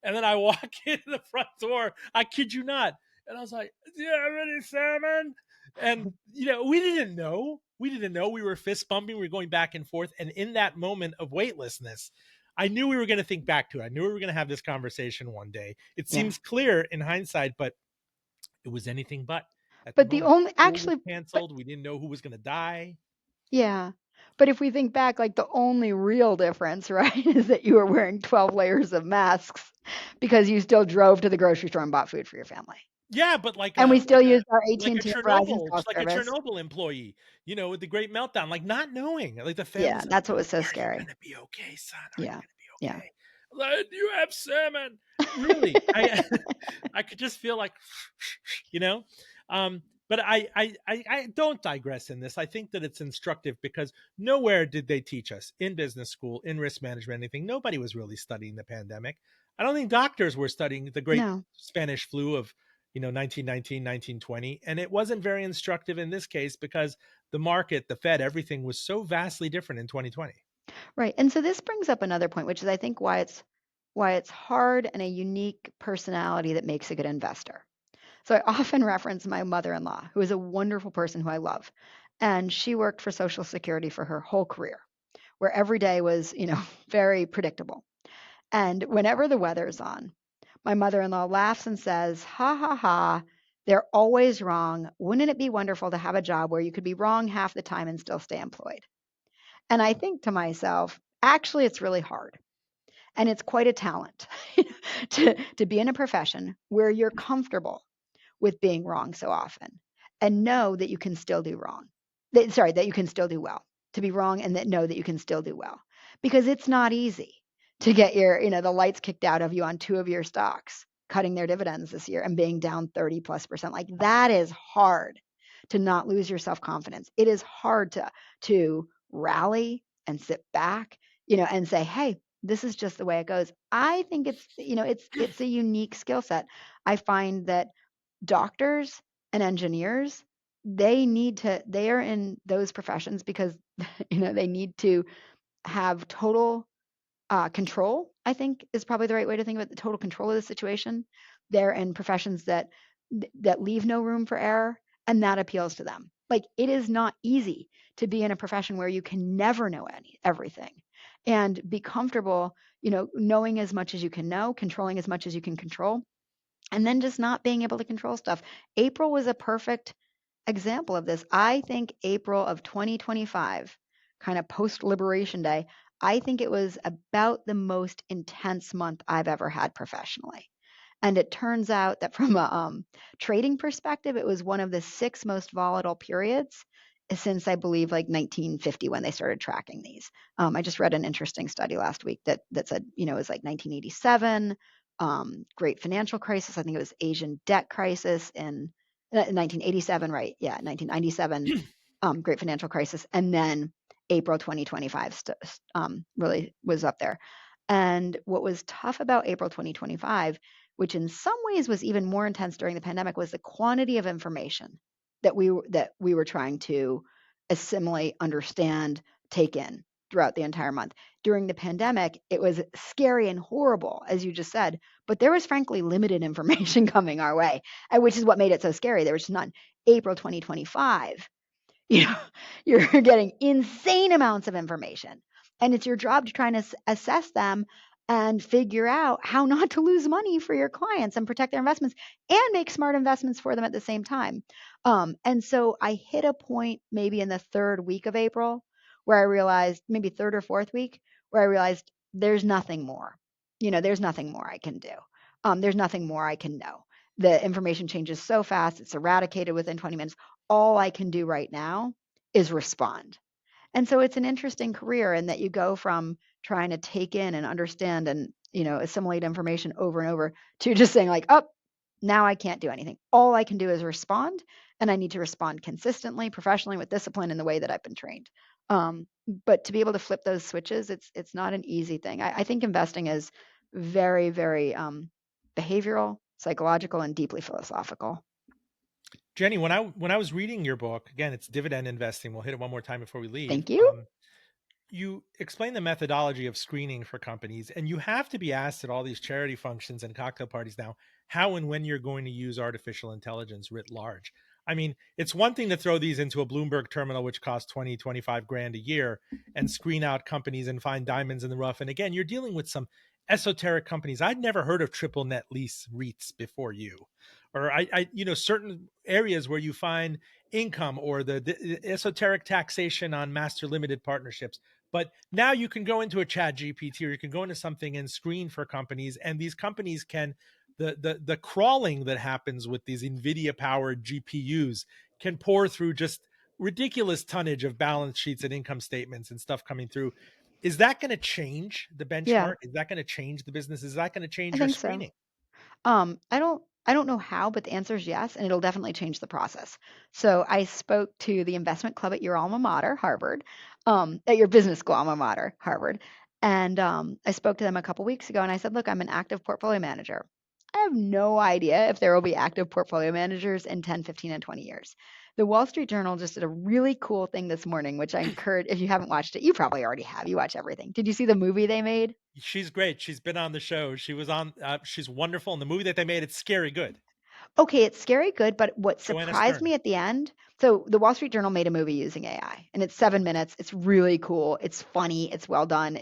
And then I walk in the front door. I kid you not. And I was like, do you have any salmon? And, we didn't know. We didn't know. We were fist bumping. We were going back and forth. And in that moment of weightlessness, I knew we were going to think back to it. I knew we were going to have this conversation one day. It Yeah. seems clear in hindsight, but it was anything but. At the But the moment, only school was actually, but canceled. We didn't know who was going to die. yeah. But if we think back, like the only real difference, right, is that you were wearing 12 layers of masks because you still drove to the grocery store and bought food for your family. Yeah, but like And a we like still a used our like a AT&T and Verizon Chernobyl, cell just like a service. Chernobyl employee, with the great meltdown, like not knowing. Like the Yeah, family's like, that's what was so "Are you scary. gonna be okay, son? Are you Yeah. gonna be Yeah. okay? Do you have salmon?" Really, I I could just feel like, you know. But I don't digress in this. I think that it's instructive because nowhere did they teach us in business school, in risk management, anything. Nobody was really studying the pandemic. I don't think doctors were studying the great No. Spanish flu of 1919, 1920. And it wasn't very instructive in this case because the market, the Fed, everything was so vastly different in 2020. Right. And so this brings up another point, which is I think why it's hard and a unique personality that makes a good investor. So I often reference my mother-in-law, who is a wonderful person who I love. And she worked for Social Security for her whole career, where every day was, very predictable. And whenever the weather's on, my mother-in-law laughs and says, "Ha ha ha, they're always wrong. Wouldn't it be wonderful to have a job where you could be wrong half the time and still stay employed?" And I think to myself, actually, it's really hard. And it's quite a talent to be in a profession where you're comfortable with being wrong so often and know that you can still do wrong. That you can still do well. To be wrong and that know that you can still do well. Because it's not easy to get the lights kicked out of you on 2 of your stocks, cutting their dividends this year and being down 30+%. Like that is hard to not lose your self-confidence. It is hard to rally and sit back, and say, "Hey, this is just the way it goes." I think it's a unique skill set. I find that doctors and engineers, they are in those professions because they need to have total control, I think is probably the right way to think of it, the total control of the situation. They're in professions that leave no room for error, and that appeals to them. Like it is not easy to be in a profession where you can never know everything and be comfortable, knowing as much as you can know, controlling as much as you can control, and then just not being able to control stuff. April was a perfect example of this. I think April of 2025, kind of post Liberation Day, I think it was about the most intense month I've ever had professionally. And it turns out that from a trading perspective, it was one of the 6 most volatile periods since I believe like 1950 when they started tracking these. I just read an interesting study last week that said, it was like 1987, great financial crisis. I think it was Asian debt crisis in 1987, right? Yeah, 1997, great financial crisis, and then April 2025 really was up there. And what was tough about April 2025, which in some ways was even more intense during the pandemic, was the quantity of information that we were trying to assimilate, understand, take in throughout the entire month. During the pandemic, it was scary and horrible, as you just said, but there was frankly limited information coming our way, which is what made it so scary. There was none. April 2025, you know, you're getting insane amounts of information, and it's your job to try and assess them and figure out how not to lose money for your clients and protect their investments and make smart investments for them at the same time. And so I hit a point maybe in the 3rd week of April where I realized, maybe 3rd or 4th week, where I realized there's nothing more. there's nothing more I can do. There's nothing more I can know. The information changes so fast, it's eradicated within 20 minutes. All I can do right now is respond. And so it's an interesting career in that you go from trying to take in and understand and, assimilate information over and over to just saying like, oh, now I can't do anything. All I can do is respond, and I need to respond consistently, professionally, with discipline in the way that I've been trained. But to be able to flip those switches, it's not an easy thing. I think investing is very, very behavioral, psychological, and deeply philosophical. Jenny, when I was reading your book, again, it's Dividend Investing. We'll hit it one more time before we leave. Thank you. You explain the methodology of screening for companies, and you have to be asked at all these charity functions and cocktail parties now how and when you're going to use artificial intelligence writ large. I mean, it's one thing to throw these into a Bloomberg terminal, which costs 20, 25 grand a year, and screen out companies and find diamonds in the rough. And again, you're dealing with some esoteric companies. I'd never heard of triple net lease REITs before you, or certain areas where you find income or the esoteric taxation on master limited partnerships. But now you can go into a chat GPT, or you can go into something and screen for companies, and these companies can, the crawling that happens with these NVIDIA powered GPUs can pour through just ridiculous tonnage of balance sheets and income statements and stuff coming through. Is that going to change the Yeah, benchmark? Is that going to change the business? Is that going to I change your think so. screening? I don't know how, but the answer is yes, and it'll definitely change the process. So I spoke to the investment club at your alma mater, Harvard, at your business school alma mater, Harvard, and I spoke to them a couple weeks ago, and I said, "Look, I'm an active portfolio manager. I have no idea if there will be active portfolio managers in 10, 15, and 20 years." The Wall Street Journal just did a really cool thing this morning, which I encourage, if you haven't watched it, you probably already have. You watch everything. Did you see the movie they made? She's great. She's been on the show. She was on. She's wonderful. In the movie that they made, it's scary good. Okay, it's scary good, but what Joanna surprised Stern. me at the end, so the Wall Street Journal made a movie using AI, and it's 7 minutes. It's really cool. It's funny. It's well done.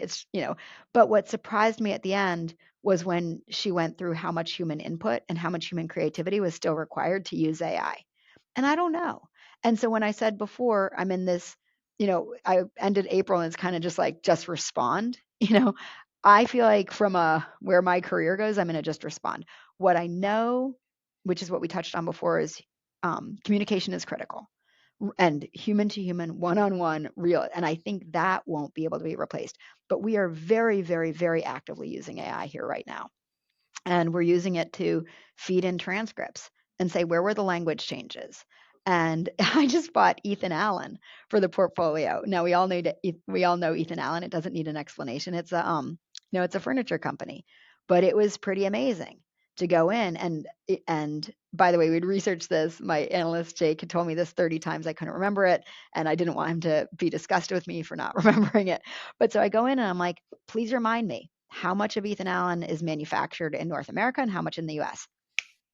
But what surprised me at the end was when she went through how much human input and how much human creativity was still required to use AI. And I don't know. And so when I said before, I'm in this, I ended April and it's kind of just like, just respond, I feel like from where my career goes, I'm going to just respond. What I know, which is what we touched on before, is communication is critical and human to human, one on one, real. And I think that won't be able to be replaced. But we are very, very, very actively using AI here right now. And we're using it to feed in transcripts and say, where were the language changes? And I just bought Ethan Allen for the portfolio. Now we all know Ethan Allen. It doesn't need an explanation. It's a furniture company, but it was pretty amazing to go in and by the way, we'd researched this. My analyst Jake had told me this 30 times. I couldn't remember it, and I didn't want him to be disgusted with me for not remembering it. But so I go in and I'm like, please remind me how much of Ethan Allen is manufactured in North America and how much in the US.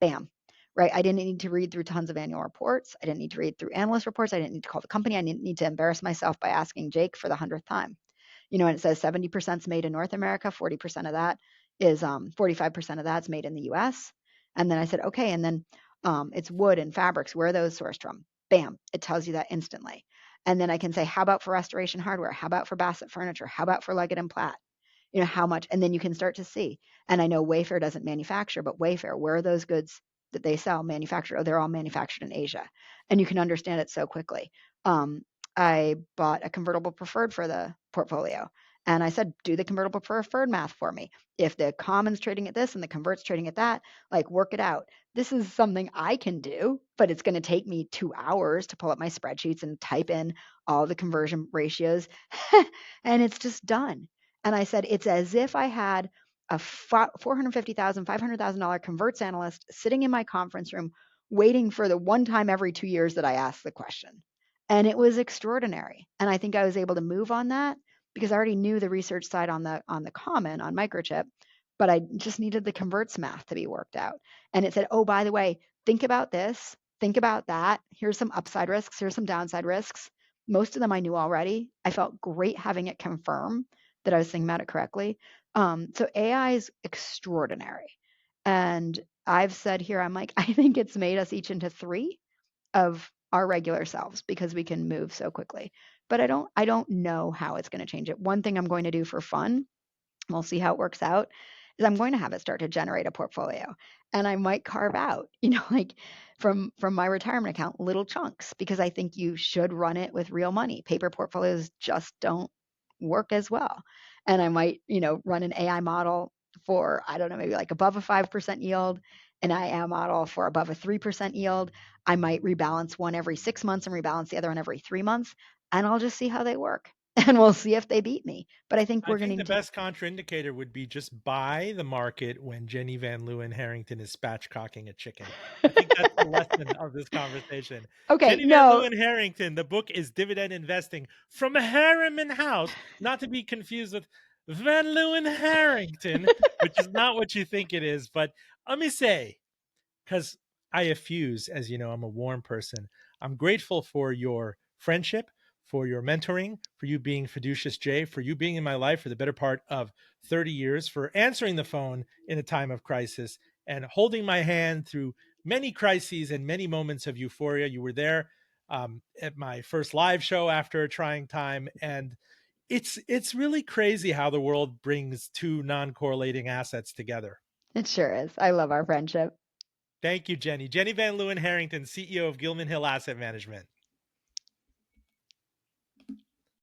Bam. Right. I didn't need to read through tons of annual reports. I didn't need to read through analyst reports. I didn't need to call the company. I didn't need to embarrass myself by asking Jake for the 100th time. And it says 70% is made in North America, 40% of that is 45% of that's made in the US. And then I said, okay, and then it's wood and fabrics. Where are those sourced from? Bam, it tells you that instantly. And then I can say, how about for restoration hardware? How about for Bassett Furniture? How about for Leggett and Platt? How much, and then you can start to see. And I know Wayfair doesn't manufacture, but Wayfair, where are those goods that they sell manufactured? Oh, they're all manufactured in Asia. And you can understand it so quickly. Um, I bought a convertible preferred for the portfolio. And I said, do the convertible preferred math for me. If the common's trading at this and the convert's trading at that, like work it out. This is something I can do, but it's going to take me 2 hours to pull up my spreadsheets and type in all the conversion ratios. And it's just done. And I said, it's as if I had a $450,000, $500,000 converts analyst sitting in my conference room waiting for the one time every 2 years that I asked the question. And it was extraordinary. And I think I was able to move on that because I already knew the research side on the common on microchip, but I just needed the converts math to be worked out. And it said, oh, by the way, think about this, think about that. Here's some upside risks, here's some downside risks. Most of them I knew already. I felt great having it confirm that I was thinking about it correctly. So AI is extraordinary. And I've said here, I'm like, I think it's made us each into three of our regular selves because we can move so quickly. But I don't know how it's going to change it. One thing I'm going to do for fun, we'll see how it works out, is I'm going to have it start to generate a portfolio. And I might carve out, like from my retirement account, little chunks, because I think you should run it with real money. Paper portfolios just don't work as well. And I might, run an AI model for, I don't know, maybe like above a 5% yield, an AI model for above a 3% yield. I might rebalance one every 6 months and rebalance the other one every 3 months, and I'll just see how they work. And we'll see if they beat me. But I think I we're going think to the need to. best contraindicator would be just buy the market when Jenny Van Leeuwen Harrington is spatchcocking a chicken. I think that's the lesson of this conversation. Okay, Jenny Van no, Leeuwen Harrington, the book is Dividend Investing from Harriman House, not to be confused with Van Leeuwen Harrington, which is not what you think it is. But let me say, because I effuse, as you know, I'm a warm person. I'm grateful for your friendship, for your mentoring, for you being Fiducious Jay, for you being in my life for the better part of 30 years, for answering the phone in a time of crisis and holding my hand through many crises and many moments of euphoria. You were there at my first live show after a trying time, and it's really crazy how the world brings two non-correlating assets together. it sure is. I love our friendship. Thank you, Jenny. Jenny Van Leeuwen Harrington, CEO of Gilman Hill Asset Management.